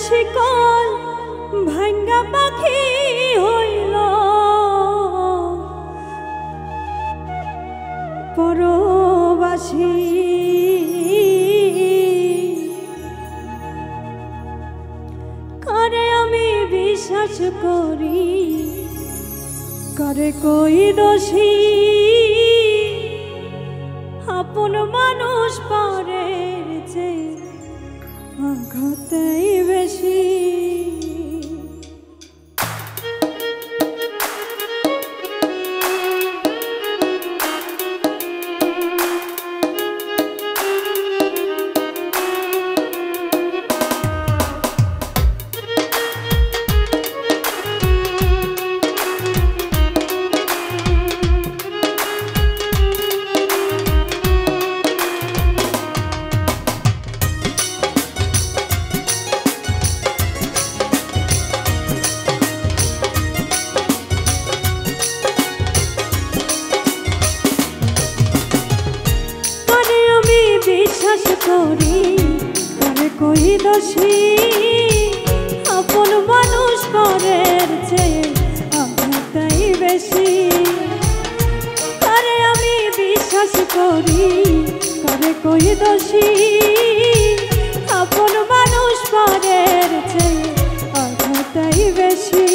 শিকল ভাঙ্গা পাখি হইল পরবাসী। কারে আমি বিশ্বাস করি, কারে কই দোষী, আপন মানুষ পরের চেয়ে আঘাতেই বেশি। বিশ্বাস করি, কারে কই দোষী, আপন মানুষ পরের চেয়ে আঘাতই বেশি। কারে আমি বিশ্বাস করি, কারে কই দোষী, আপন মানুষ পরের চেয়ে আঘাতই বেশি।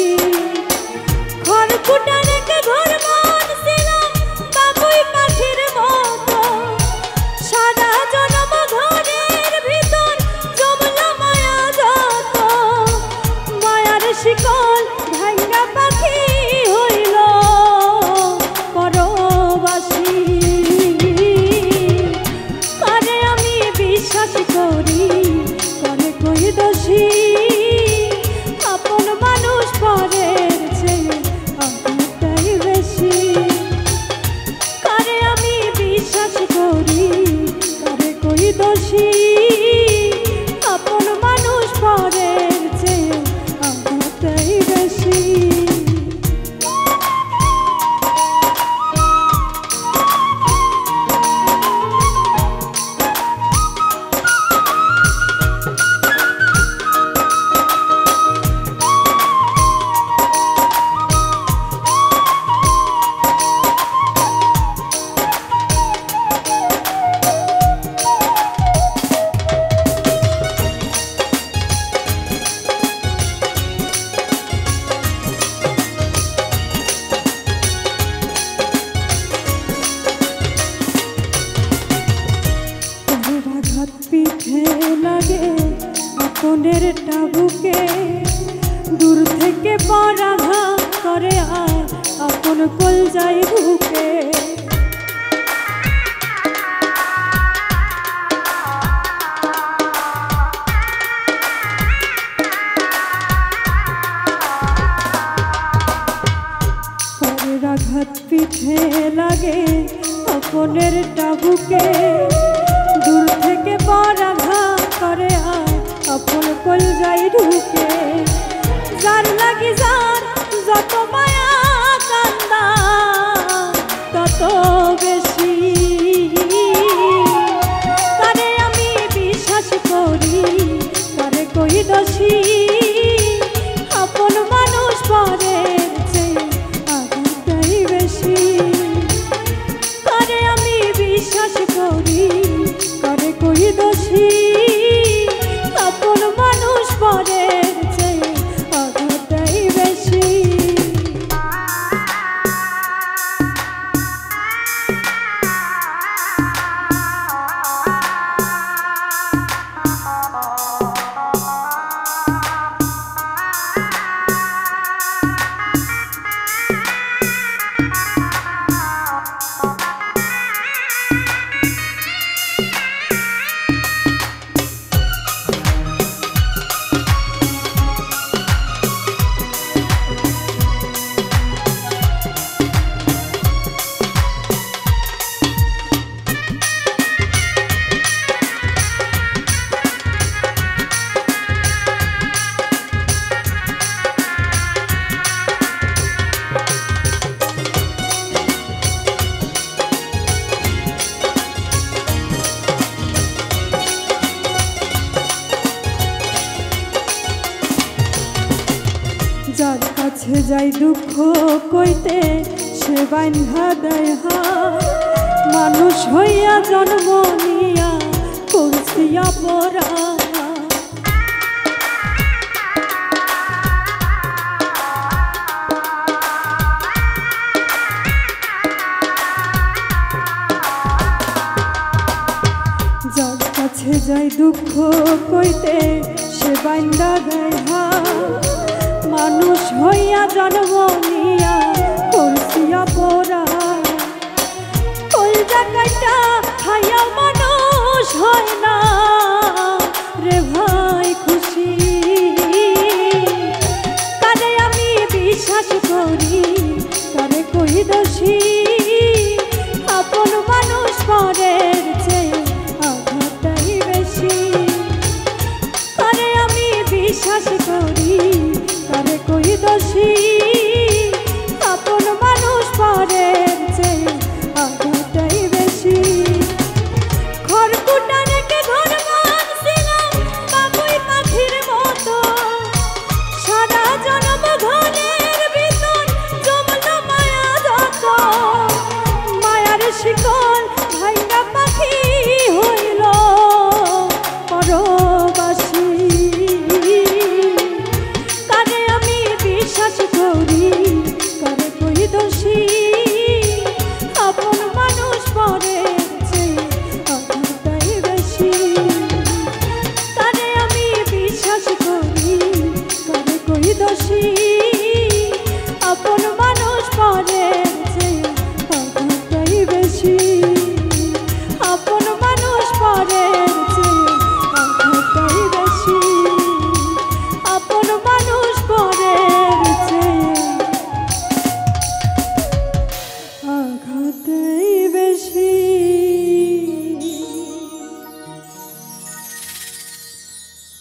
খড়কুটা রেখে ঘর মানছিলাম বাবুই পাখির মতো, সারা জনম ঘরের ভিতর জমলা মায়া যত, মায়ার শিকল ভাঙ্গা পাখি হইল পরবাসী। কারে আমি বিশ্বাস করি, কারে কই দোষী, আপন মানুষ পরের চেয়ে আঘাতই বেশি। কারে আমি বিশ্বাস করি, কারে কই দোষী, আপন মানুষ পরের চেয়ে আঘাতই বেশি। পিঠে লাগে আপনের টাবুকে, দূর থেকে পরাঘাত করে আর আপন কলজায় ঢুকে। পরের আঘাত পিঠে লাগে আপনের টাবুকে, দূর থেকে পরাঘাত করে আর আপন কলজায় ঢুকে। যার লাগি যার যত মায়া কান্দা তত বেশি। কারে আমি বিশ্বাস করি, কারে কই দোষী, আপন মানুষ পরের চেয়ে আঘাতই বেশি। কারে আমি বিশ্বাস করি, কারে কই দোষী, আপন মানুষ পরের চেয়ে আঘাতই বেশি। যাই দুঃখ কইতে সে বান্ধা দেয় হাত মানুষ হইয়া জন্ম নিয়া করছি অপরাধ যার কাছে যাই দুঃখ কইতে সে বান্ধা দেয় হাত মানুষ হইয়া জন্ম নিয়া করছি অপরাধ কলজা কাটা খাইয়া মানুষ হয় না রে ভাই খুশি কারে আমি বিশ্বাস করি কারে কই দোষী